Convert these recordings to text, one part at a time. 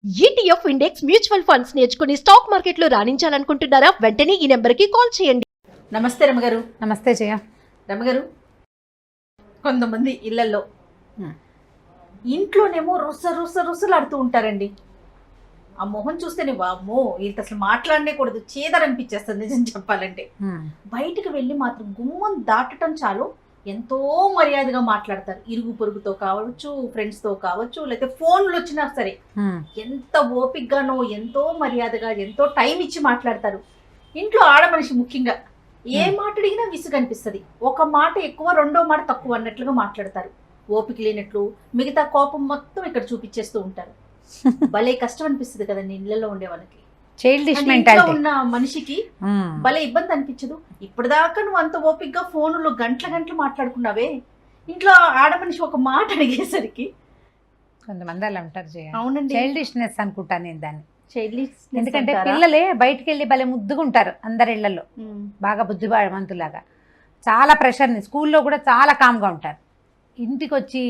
ETF index mutual funds నేర్చుకుని stock మార్కెట్లో రాణించాలనుకుంటున్నారా? వెంటనే ఈ నెంబర్కి కాల్ చేయండి. నమస్తే రమగారు. నమస్తే జయ. రమగారు, కొంతమంది ఇళ్లలో ఇంట్లోనేమో రుసలాడుతూ ఉంటారండి. ఆ మొహం చూస్తేనే వామ్మో వీళ్ళతో అసలు మాట్లాడనే కూడదు, చేదరనిపించేస్తుంది నిజం చెప్పాలంటే. బయటకు వెళ్ళి మాత్రం గుమ్మం దాటటం చాలు ఎంతో మర్యాదగా మాట్లాడతారు. ఇరుగు పొరుగుతో కావచ్చు, ఫ్రెండ్స్తో కావచ్చు, లేకపోతే ఫోన్లు వచ్చినా సరే ఎంత ఓపికగానో ఎంతో మర్యాదగా ఎంతో టైం ఇచ్చి మాట్లాడతారు. ఇంట్లో ఆడమనిషి ముఖ్యంగా ఏ మాట అడిగినా విసుగు అనిపిస్తుంది. ఒక మాట ఎక్కువ, రెండో మాట తక్కువ అన్నట్లుగా మాట్లాడతారు. ఓపిక లేనట్లు మిగతా కోపం మొత్తం ఇక్కడ చూపించేస్తూ ఉంటారు. భలే కష్టం అనిపిస్తుంది కదండి ఇళ్లలో ఉండే వాళ్ళకి. ఉన్న మనిషికి భలే ఇబ్బంది అనిపించదు? ఇప్పటిదాకా నువ్వు అంత ఓపికగా ఫోన్లో గంటలు మాట్లాడుకున్నావే, ఇంట్లో ఆడమనిషి ఒక మాట అడిగేసరికి కొంతమంది అలా ఉంటారు. అవునండి, చైల్డిష్నెస్ అనుకుంటా నేను దాన్ని. ఎందుకంటే పిల్లలే బయటికి వెళ్ళి భలే ముద్దుగా ఉంటారు అందరి ఇళ్లలో, బాగా బుద్ధిమంతులాగా. చాలా ప్రెషర్ని, స్కూల్లో కూడా చాలా కామ్గా ఉంటారు. ఇంటికి వచ్చి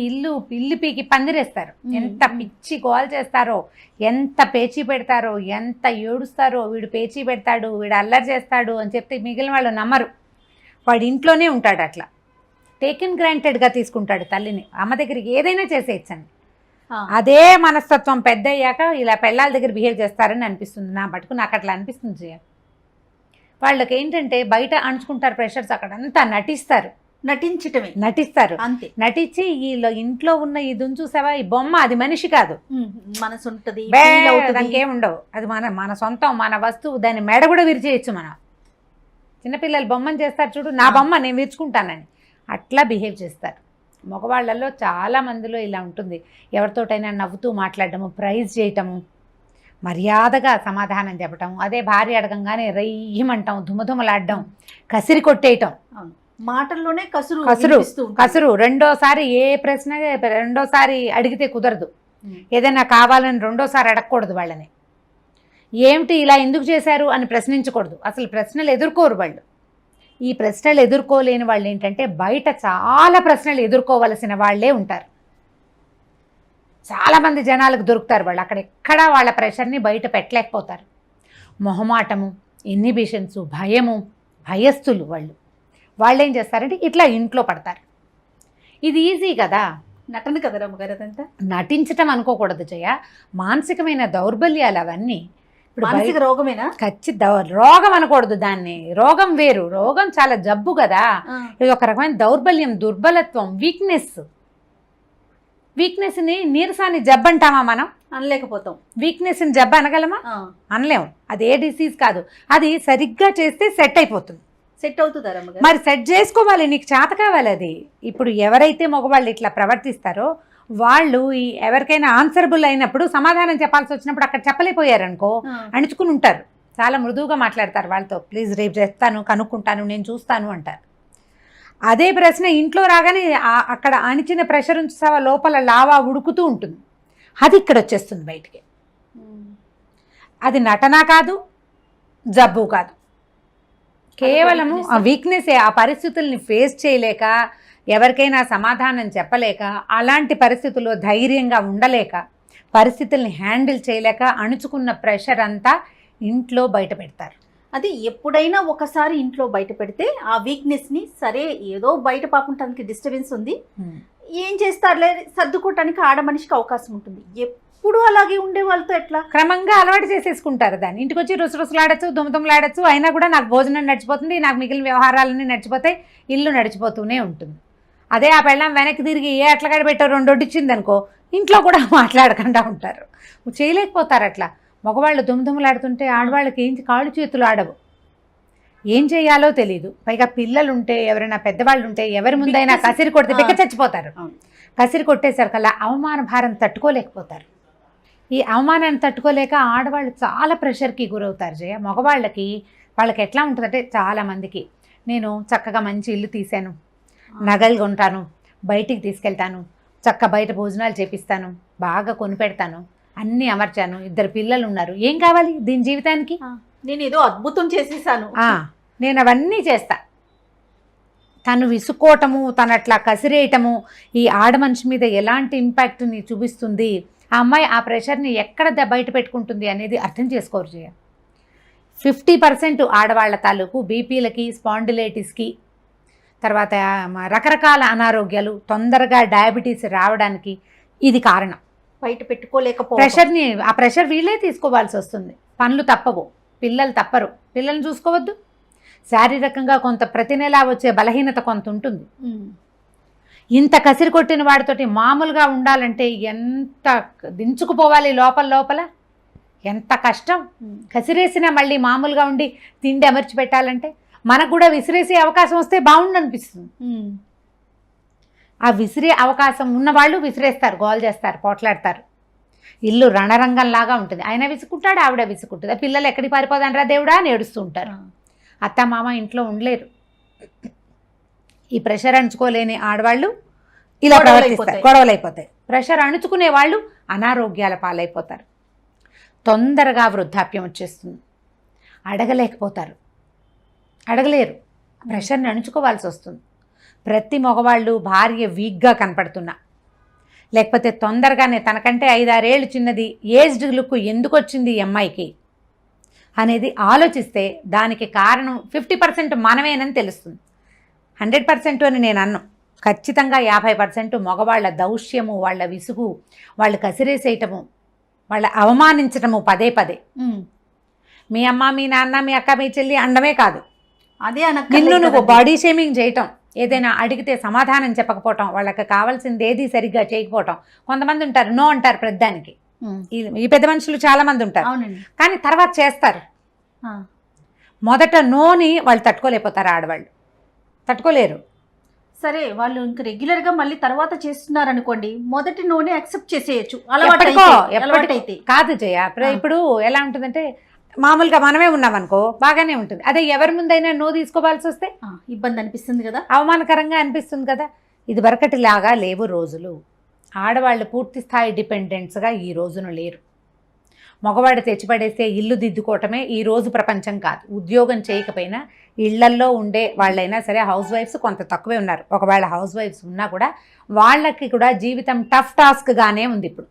ఇల్లు పీకి పందిరేస్తారు. ఎంత పిచ్చి గోల్ చేస్తారో, ఎంత పేచీ పెడతారో, ఎంత ఏడుస్తారో. వీడు పేచీ పెడతాడు, వీడు అల్లరి చేస్తాడు అని చెప్తే మిగిలిన వాళ్ళు నమ్మరు. వాడు ఇంట్లోనే ఉంటాడు, అట్లా టేకెన్ గ్రాంటెడ్గా తీసుకుంటాడు తల్లిని. అమ్మ దగ్గరికి ఏదైనా చేసేయచ్చండి. అదే మనస్తత్వం పెద్ద అయ్యాక ఇలా పెళ్ళాల దగ్గర బిహేవ్ చేస్తారని అనిపిస్తుంది. నా మటుకు నాకు అట్లా అనిపిస్తుంది జయ. వాళ్ళకి ఏంటంటే బయట అణుచుకుంటారు ప్రెషర్స్, అక్కడంతా నటిస్తారు అంతే. నటించి ఇంట్లో ఉన్న ఇది చూసావా, ఈ బొమ్మ అది మనిషి కాదు, మనసు ఉంటుంది, దానికి ఏముండవు. అది మన సొంతం, మన వస్తువు. దాని మెడ కూడా విరిచేయచ్చు మనం. చిన్నపిల్లలు బొమ్మను చేస్తారు చూడు, నా బొమ్మ నేను విరుచుకుంటానని అట్లా బిహేవ్ చేస్తారు. మగవాళ్ళల్లో చాలా మందిలో ఇలా ఉంటుంది. ఎవరితోటైనా నవ్వుతూ మాట్లాడటము, ప్రైజ్ చేయటము, మర్యాదగా సమాధానం చెప్పటం. అదే భార్య అడగంగానే రయ్యమంటాం, దుమదుమలాడడం, కసిరి కొట్టేయటం, మాటల్లోనే కసురు. రెండోసారి ఏ ప్రశ్న రెండోసారి అడిగితే కుదరదు. ఏదైనా కావాలని రెండోసారి అడగకూడదు వాళ్ళని. ఏమిటి ఇలా ఎందుకు చేశారు అని ప్రశ్నించకూడదు. అసలు ప్రశ్నలు ఎదుర్కోరు వాళ్ళు. ఈ ప్రశ్నలు ఎదుర్కోలేని వాళ్ళు ఏంటంటే బయట చాలా ప్రశ్నలు ఎదుర్కోవలసిన వాళ్ళే ఉంటారు. చాలామంది జనాలకు దొరుకుతారు వాళ్ళు. అక్కడ వాళ్ళ ప్రెషర్ని బయట పెట్టలేకపోతారు. మొహమాటము, ఇన్హిబిషన్స్, భయము, భయస్థులు వాళ్ళు ఏం చేస్తారంటే ఇట్లా ఇంట్లో పడతారు. ఇది ఈజీ కదా, నటన కదా రమ్మగారు. అదంతా నటించటం అనుకోకూడదు జయ. మానసికమైన దౌర్బల్యాలు అవన్నీ. ఇప్పుడు మానసిక రోగమేనా? రోగం అనకూడదు దాన్ని. రోగం వేరు, రోగం చాలా జబ్బు కదా. ఇది ఒక రకమైన దౌర్బల్యం, దుర్బలత్వం, వీక్నెస్ని నీరసాన్ని జబ్బు అంటామా మనం? అనలేకపోతాం. వీక్నెస్ని జబ్బు అనగలమా? అనలేము. అది ఏ డిసీజ్ కాదు. అది సరిగ్గా చేస్తే సెట్ అయిపోతుంది. సెట్ అవుతుందా? మరి సెట్ చేసుకోవాలి, నీకు చేత కావాలి అది. ఇప్పుడు ఎవరైతే మగవాళ్ళు ఇట్లా ప్రవర్తిస్తారో వాళ్ళు ఎవరికైనా ఆన్సరబుల్ అయినప్పుడు, సమాధానం చెప్పాల్సి వచ్చినప్పుడు అక్కడ చెప్పలేకపోయారనుకో, అణుచుకుని ఉంటారు. చాలా మృదువుగా మాట్లాడతారు వాళ్ళతో. ప్లీజ్ రేపు చేస్తాను, కనుక్కుంటాను, నేను చూస్తాను అంటారు. అదే ప్రశ్న ఇంట్లో రాగానే అక్కడ అణిచిన ప్రెషర్ ఉంచావా లోపల లావా ఉడుకుతూ ఉంటుంది. అది ఇక్కడ వచ్చేస్తుంది బయటికి. అది నటన కాదు, జబ్బు కాదు, కేవలము ఆ వీక్నెసే. ఆ పరిస్థితుల్ని ఫేస్ చేయలేక, ఎవరికైనా సమాధానం చెప్పలేక, అలాంటి పరిస్థితుల్లో ధైర్యంగా ఉండలేక, పరిస్థితుల్ని హ్యాండిల్ చేయలేక అణుచుకున్న ప్రెషర్ అంతా ఇంట్లో బయట పెడతారు. అది ఎప్పుడైనా ఒకసారి ఇంట్లో బయట పెడితే ఆ వీక్నెస్ని, సరే ఏదో బయట పాపం తనకి డిస్టర్బెన్స్ ఉంది, ఏం చేస్తారులే సర్దుకోవటానికి ఆడమనిషికి అవకాశం ఉంటుంది. ఎప్పుడు అలాగే ఉండే వాళ్ళతో ఎట్లా? క్రమంగా అలవాటు చేసేసుకుంటారు దాన్ని. ఇంటికి వచ్చి రుసరుసలాడచ్చు, దుమదుమలాడచ్చు, అయినా కూడా నాకు భోజనం నడిచిపోతుంది, నాకు మిగిలిన వ్యవహారాలన్నీ నడిచిపోతాయి, ఇల్లు నడిచిపోతూనే ఉంటుంది. అదే ఆ పెళ్ళం వెనక్కి తిరిగి ఏ అట్లగాడ పెట్టారు రెండు వడ్డిచ్చింది అనుకో, ఇంట్లో కూడా మాట్లాడకుండా ఉంటారు. చేయలేకపోతారు అట్లా. మగవాళ్ళు దుమదుమలాడుతుంటే ఆడవాళ్ళకి ఏం కాళ్ళు చేతులు ఆడవు, ఏం చేయాలో తెలియదు. పైగా పిల్లలుంటే, ఎవరైనా పెద్దవాళ్ళు ఉంటే, ఎవరి ముందైనా కసిరి కొడితే పిక్క చచ్చిపోతారు. కసిరి కొట్టేసరికల్లా అవమాన భారం తట్టుకోలేకపోతారు. ఈ అవమానాన్ని తట్టుకోలేక ఆడవాళ్ళు చాలా ప్రెషర్కి గురవుతారు జయ. మగవాళ్ళకి వాళ్ళకి ఎట్లా ఉంటుందంటే, చాలామందికి నేను చక్కగా మంచి ఇల్లు తీశాను, నగలు కొంటాను, బయటికి తీసుకెళ్తాను, బయట భోజనాలు చేపిస్తాను, బాగా కొనిపెడతాను, అన్నీ అమర్చాను, 2 పిల్లలు ఉన్నారు, ఏం కావాలి దీని జీవితానికి? నేను ఏదో అద్భుతం చేసేసాను, నేను అవన్నీ చేస్తా. తను విసుకోవటము, తను అట్లా కసిరేయటము ఈ ఆడమనిషి మీద ఎలాంటి ఇంపాక్ట్ని చూపిస్తుంది ఆ అమ్మాయి ఆ ప్రెషర్ని ఎక్కడ బయట పెట్టుకుంటుంది అనేది అర్థం చేసుకోరు జయ. 50% ఆడవాళ్ల తాలూకు బీపీలకి, స్పాండిలైటిస్కి, తర్వాత రకరకాల అనారోగ్యాలు, తొందరగా డయాబెటీస్ రావడానికి ఇది కారణం. బయట పెట్టుకోలేకపోతే ప్రెషర్ని, ఆ ప్రెషర్ వీళ్ళే తీసుకోవాల్సి వస్తుంది. పనులు తప్పవు, పిల్లలు తప్పరు, పిల్లల్ని చూసుకోవద్దు. శారీరకంగా కొంత ప్రతి నెలా వచ్చే బలహీనత కొంత ఉంటుంది. ఇంత కసిరి కొట్టిన వాడితోటి మామూలుగా ఉండాలంటే ఎంత దించుకుపోవాలి లోపల లోపల, ఎంత కష్టం. కసిరేసినా మళ్ళీ మామూలుగా ఉండి తిండి అమర్చి పెట్టాలంటే మనకు కూడా విసిరేసే అవకాశం వస్తే బాగుండు అనిపిస్తుంది. ఆ విసిరే అవకాశం ఉన్నవాళ్ళు విసిరేస్తారు, గోల్ చేస్తారు, పోట్లాడతారు. ఇల్లు రణరంగంలాగా ఉంటుంది. ఆయన విసుకుంటాడు, ఆవిడ విసుకుంటుంది. పిల్లలు ఎక్కడికి పారిపోదండ్రా దేవుడా అని ఏడుస్తూ ఉంటారు. అత్త మామ ఇంట్లో ఉండలేరు. ఈ ప్రెషర్ అణుచుకోలేని ఆడవాళ్ళు ఇలా ప్రవర్తిస్తారు, గొడవలు అయిపోతాయి. ప్రెషర్ అణుచుకునే వాళ్ళు అనారోగ్యాల పాలైపోతారు. తొందరగా వృద్ధాప్యం వచ్చేస్తుంది. అడగలేకపోతారు, అడగలేరు, ప్రెషర్ని అణుచుకోవాల్సి వస్తుంది. ప్రతి మగవాళ్ళు భార్య వీక్గా కనపడుతున్నా, లేకపోతే తొందరగానే తనకంటే 5-6 ఏళ్ళు చిన్నది ఏజ్డ్ లుక్ ఎందుకు వచ్చింది ఈ అమ్మాయికి అనేది ఆలోచిస్తే దానికి కారణం 50% మనమేనని తెలుస్తుంది. 100% అని నేను అన్నాను. ఖచ్చితంగా 50% మగవాళ్ళ దౌష్యము, వాళ్ళ విసుగు, వాళ్ళు కసిరేసేయటము, వాళ్ళ అవమానించటము పదే పదే. మీ అమ్మ, మీ నాన్న, మీ అక్క, మీ చెల్లి అండమే కాదు, అదే నిన్ను నువ్వు బాడీ షేమింగ్ చేయటం, ఏదైనా అడిగితే సమాధానం చెప్పకపోవటం, వాళ్ళకి కావాల్సింది ఏది సరిగ్గా చేయకపోవటం. కొంతమంది ఉంటారు నో అంటారు ప్రతిదానికి. ఈ పెద్ద మనుషులు చాలా మంది ఉంటారు, కానీ తర్వాత చేస్తారు. మొదట నోని వాళ్ళు తట్టుకోలేకపోతారు, ఆడవాళ్ళు తట్టుకోలేరు. సరే, వాళ్ళు ఇంకా రెగ్యులర్ గా మళ్ళీ తర్వాత చేస్తున్నారు అనుకోండి, మొదటి నూనె యాక్సెప్ట్ చేసేయచ్చు. ఎప్పటికైతే కాదు జయ. ఇప్పుడు ఎలా ఉంటుందంటే మామూలుగా మనమే ఉన్నామనుకో బాగానే ఉంటుంది. అదే ఎవరి ముందైనా నో తీసుకోవాల్సి వస్తే ఇబ్బంది అనిపిస్తుంది కదా, అవమానకరంగా అనిపిస్తుంది కదా. ఇది వరకటిలాగా లేవు రోజులు. ఆడవాళ్ళు పూర్తి స్థాయి డిపెండెంట్స్గా ఈ రోజున లేరు. మగవాడు తెచ్చిపడేస్తే ఇల్లు దిద్దుకోవటమే ఈ రోజు ప్రపంచం కాదు. ఉద్యోగం చేయకపోయినా ఇళ్లల్లో ఉండే వాళ్ళైనా సరే, హౌస్ వైఫ్స్ కొంత తక్కువే ఉన్నారు. ఒకవేళ హౌస్ వైఫ్స్ ఉన్నా కూడా వాళ్ళకి కూడా జీవితం టఫ్ టాస్క్గానే ఉంది ఇప్పుడు.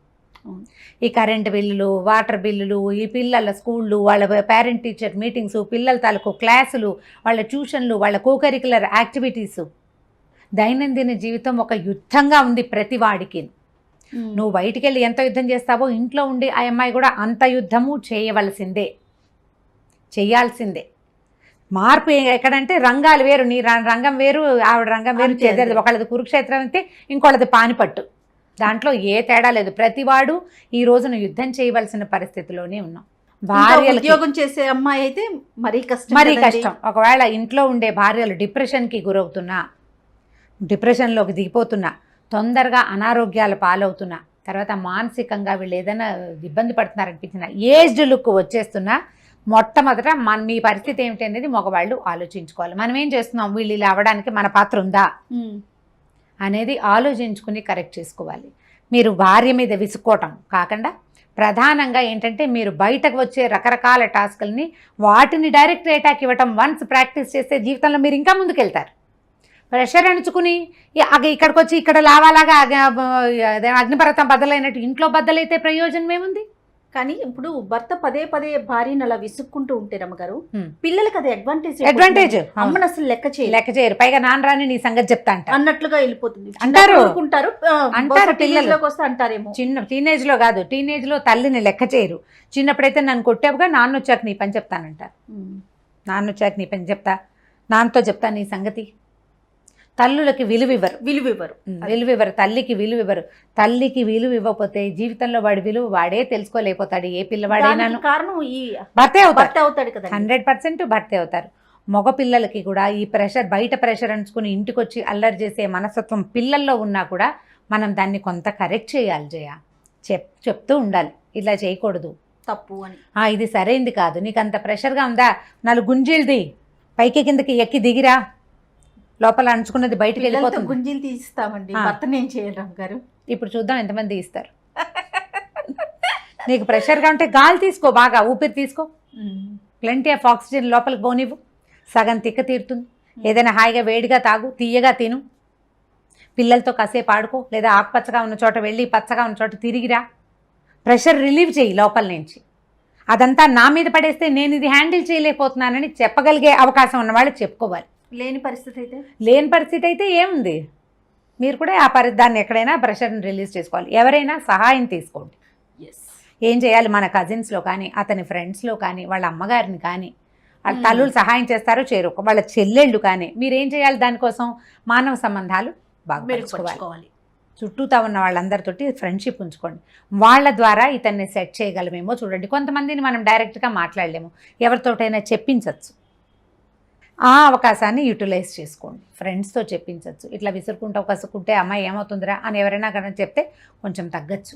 ఈ కరెంటు బిల్లులు, వాటర్ బిల్లులు, ఈ పిల్లల స్కూళ్ళు, వాళ్ళ పేరెంట్ టీచర్ మీటింగ్స్, పిల్లల తాలూకు క్లాసులు, వాళ్ళ ట్యూషన్లు, వాళ్ళ కోకరికులర్ యాక్టివిటీసు, దైనందిన జీవితం ఒక యుద్ధంగా ఉంది ప్రతి వాడికి. నువ్వు బయటికి వెళ్ళి ఎంత యుద్ధం చేస్తావో ఇంట్లో ఉండి ఆ అమ్మాయి కూడా అంత యుద్ధము చేయవలసిందే, చెయ్యాల్సిందే. మార్పు ఎక్కడంటే రంగాలు వేరు, నీ రంగం వేరు, ఆవిడ రంగం వేరు చేసేది. ఒకళ్ళది కురుక్షేత్రం అయితే ఇంకోళ్ళది పానిపట్టు. దాంట్లో ఏ తేడా లేదు. ప్రతివాడు ఈ రోజున యుద్ధం చేయవలసిన పరిస్థితిలోనే ఉన్నాం. భార్యలు ఉద్యోగం చేసే అమ్మాయి అయితే మరీ కష్టం. ఒకవేళ ఇంట్లో ఉండే భార్యలు డిప్రెషన్కి గురవుతున్నా, డిప్రెషన్లోకి దిగిపోతున్నా, తొందరగా అనారోగ్యాల పాలవుతున్నా, తర్వాత మానసికంగా వీళ్ళు ఏదైనా ఇబ్బంది పడుతున్నారనిపించిన, ఏజ్డ్ లుక్ వచ్చేస్తున్నా, మొట్టమొదట మీ పరిస్థితి ఏమిటి అనేది మగవాళ్ళు ఆలోచించుకోవాలి. మనం ఏం చేస్తున్నాం, వీళ్ళు ఇలా అవ్వడానికి మన పాత్ర ఉందా అనేది ఆలోచించుకుని కరెక్ట్ చేసుకోవాలి. మీరు భార్య మీద విసుక్కోవటం కాకుండా ప్రధానంగా ఏంటంటే మీరు బయటకు వచ్చే రకరకాల టాస్కుల్ని వాటిని డైరెక్ట్ అటాక్ ఇవ్వటం వన్స్ ప్రాక్టీస్ చేస్తే జీవితంలో మీరు ఇంకా ముందుకెళ్తారు. ప్రెషర్ అణుచుకుని ఇక్కడికి వచ్చి ఇక్కడ లావాలాగా అగ్నిపర్వతం బద్దలైనట్టు ఇంట్లో బద్దలైతే ప్రయోజనం ఏముంది? కానీ ఇప్పుడు భర్త పదే పదే భార్యను అలా విసుక్కుంటూ ఉంటే రమ్మగారు, పిల్లలకి అది అడ్వాంటేజ్. అమ్మను అసలు లెక్క చేయరు. పైగా నాన్న రాని నీ సంగతి చెప్తా అన్నట్లుగా వెళ్ళిపోతుంది అంటారు. పిల్లల్లోకి వస్తే అంటారేమో. చిన్న టీనేజ్ లో కాదు, టీనేజ్ లో తల్లిని లెక్క చేయరు. చిన్నప్పుడైతే నన్ను కొట్టావుగా, నాన్న వచ్చాక నీ పని చెప్తానంటారు. నాన్న వచ్చాక నీ పని చెప్తా, నాన్నతో చెప్తా నీ సంగతి. తల్లులకి విలువివ్వరు, తల్లికి విలువివ్వరు. తల్లికి విలువ ఇవ్వకపోతే జీవితంలో వాడి విలువ వాడే తెలుసుకోలేకపోతాడు. ఏ పిల్లవాడైనా కారణం ఈ భర్తే అవుతాడు కదా, 100% భర్తే అవుతారు. మగ పిల్లలకి కూడా ఈ ప్రెషర్, బయట ప్రెషర్ అంచుకుని ఇంటికి వచ్చి అల్లరి చేసే మనస్తత్వం పిల్లల్లో ఉన్నా కూడా మనం దాన్ని కొంత కరెక్ట్ చేయాలి జయ. చెప్తూ ఉండాలి, ఇలా చేయకూడదు, తప్పు అని. ఇది సరైంది కాదు, నీకు అంత ప్రెషర్గా ఉందా, 4 గుంజీలది పైకి కిందకి ఎక్కి దిగిరా, లోపల అంచుకున్నది బయటకు వెళ్ళిపోతుంది. గుంజీలు తీస్తామండి, భర్తను ఏం చేయడం గారు. ఇప్పుడు చూద్దాం ఎంతమంది ఇస్తారు. నీకు ప్రెషర్గా ఉంటే గాలి తీసుకో, బాగా ఊపిరి తీసుకో, ప్లెంటీ ఆఫ్ ఆక్సిజన్ లోపలికి పోనివ్వు, సగం తిక్క తీరుతుంది. ఏదైనా హాయిగా వేడిగా తాగు, తీయగా తిను, పిల్లలతో కాసేపు ఆడుకో, లేదా ఆకుపచ్చగా ఉన్న చోట వెళ్ళి పచ్చగా ఉన్న చోట తిరిగిరా. ప్రెషర్ రిలీవ్ చేయి లోపల నుంచి. అదంతా నా మీద పడేస్తే నేను ఇది హ్యాండిల్ చేయలేకపోతున్నానని చెప్పగలిగే అవకాశం ఉన్న వాళ్ళు చెప్పుకోవాలి. లేని పరిస్థితి అయితే లేని పరిస్థితి అయితే ఏముంది, మీరు కూడా ఆ దాన్ని ఎక్కడైనా ప్రెషర్ని రిలీజ్ చేసుకోవాలి. ఎవరైనా సహాయం తీసుకోండి. ఏం చేయాలి, మన కజిన్స్లో కానీ అతని ఫ్రెండ్స్లో కానీ వాళ్ళ అమ్మగారిని కానీ వాళ్ళ తల్లులు సహాయం చేస్తారో చేరు, వాళ్ళ చెల్లెళ్ళు కానీ మీరేం చేయాలి, దానికోసం మానవ సంబంధాలు బాగా మెరుగుపరుచుకోవాలి. చుట్టూతా ఉన్న వాళ్ళందరితోటి ఫ్రెండ్షిప్ ఉంచుకోండి. వాళ్ళ ద్వారా ఇతన్ని సెట్ చేయగలమేమో చూడండి. కొంతమందిని మనం డైరెక్ట్గా మాట్లాడలేము, ఎవరితోటైనా చెప్పించవచ్చు. ఆ అవకాశాన్ని యూటిలైజ్ చేసుకోండి. ఫ్రెండ్స్తో చెప్పించవచ్చు. ఇట్లా విసురుకుంటూ కసుకుంటే అమ్మాయి ఏమవుతుందిరా అని ఎవరైనా కనుక చెప్తే కొంచెం తగ్గచ్చు,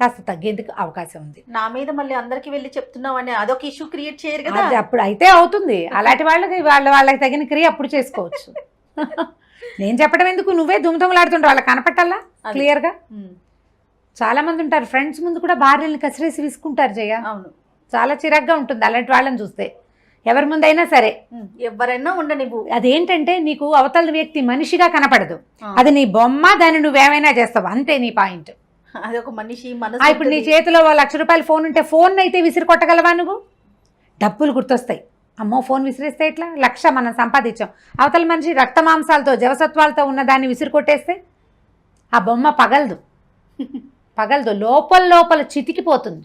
కాస్త తగ్గేందుకు అవకాశం ఉంది. నా మీద మళ్ళీ అందరికి వెళ్ళి చెప్తున్నావు అని అదొక ఇష్యూ క్రియేట్ చేయరు కదా. అది అప్పుడు అయితే అవుతుంది. అలాంటి వాళ్ళకి వాళ్ళకి తగిన క్రియ అప్పుడు చేసుకోవచ్చు. నేను చెప్పడం ఎందుకు, నువ్వే దుమ్దుమలాడుతుంటావు, వాళ్ళకి కనపట్టాలా క్లియర్గా. చాలా మంది ఉంటారు ఫ్రెండ్స్ ముందు కూడా భార్యని కసిరేసి విసుకుంటారు జయ. అవును, చాలా చిరాగ్గా ఉంటుంది అలాంటి వాళ్ళని చూస్తే. ఎవరి ముందైనా సరే, ఎవరైనా ఉండనివ్వు. అదేంటంటే నీకు అవతల వ్యక్తి మనిషిగా కనపడదు, అది నీ బొమ్మ, దాన్ని నువ్వేమైనా చేస్తావు అంతే, నీ పాయింట్. అదొక మనిషి ఇప్పుడు నీ చేతిలో ₹1,00,000 ఫోన్ ఉంటే ఫోన్ అయితే విసిరి కొట్టగలవా నువ్వు? డబ్బులు గుర్తొస్తాయి. అమ్మో ఫోన్ విసిరేస్తే ఎట్లా, 1,00,000 మనం సంపాదించాం, అవతల మనిషి రక్త మాంసాలతో జవసత్వాలతో ఉన్న దాన్ని విసిరి కొట్టేస్తే ఆ బొమ్మ పగలదు, లోపల చితికిపోతుంది.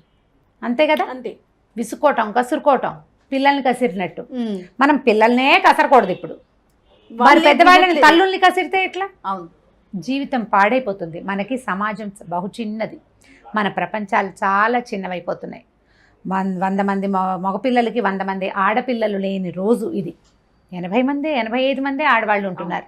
అంతే కదా. అంతే, విసుకోవటం కసురుకోవటం, పిల్లల్ని కసిరినట్టు. మనం పిల్లల్నే కసరకూడదు. ఇప్పుడు వారి పెద్దవాళ్ళని తల్లుల్ని కసిరితే ఎట్లా? అవును, జీవితం పాడైపోతుంది. మనకి సమాజం బహు చిన్నది, మన ప్రపంచాలు చాలా చిన్నవైపోతున్నాయి. 100 మంది మగపిల్లలకి 100 మంది ఆడపిల్లలు లేని రోజు ఇది. 80 మంది 85 మంది ఆడవాళ్ళు ఉంటున్నారు.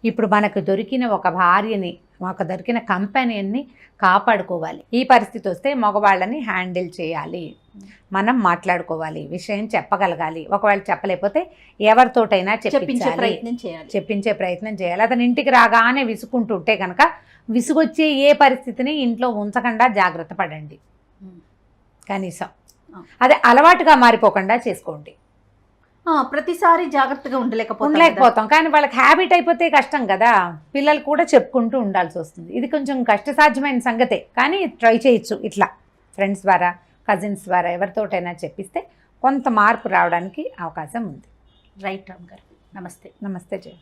ఇప్పుడు మనకు దొరికిన ఒక భార్యని, మాకు దొరికిన కంపెనీని కాపాడుకోవాలి. ఈ పరిస్థితి వస్తే మగవాళ్ళని హ్యాండిల్ చేయాలి, మనం మాట్లాడుకోవాలి, విషయం చెప్పగలగాలి. ఒకవేళ చెప్పలేకపోతే ఎవరితోటైనా చెప్పించే ప్రయత్నం చేయాలి. అతని ఇంటికి రాగానే విసుకుంటుంటే కనుక విసుగొచ్చే ఏ పరిస్థితిని ఇంట్లో ఉంచకుండా జాగ్రత్త పడండి. కనీసం అదే అలవాటుగా మారిపోకుండా చేసుకోండి. ప్రతిసారి జాగ్రత్తగా ఉండలేకపోతాం, కానీ వాళ్ళకి హ్యాబిట్ అయిపోతే కష్టం కదా. పిల్లలు కూడా చెప్పుకుంటూ ఉండాల్సి వస్తుంది. ఇది కొంచెం కష్టసాధ్యమైన సంగతే, కానీ ట్రై చేయొచ్చు. ఇట్లా ఫ్రెండ్స్ ద్వారా, కజిన్స్ ద్వారా ఎవరితోటైనా చెప్పిస్తే కొంత మార్పు రావడానికి అవకాశం ఉంది. రైట్ రామ్ గారు, నమస్తే. నమస్తే జయ.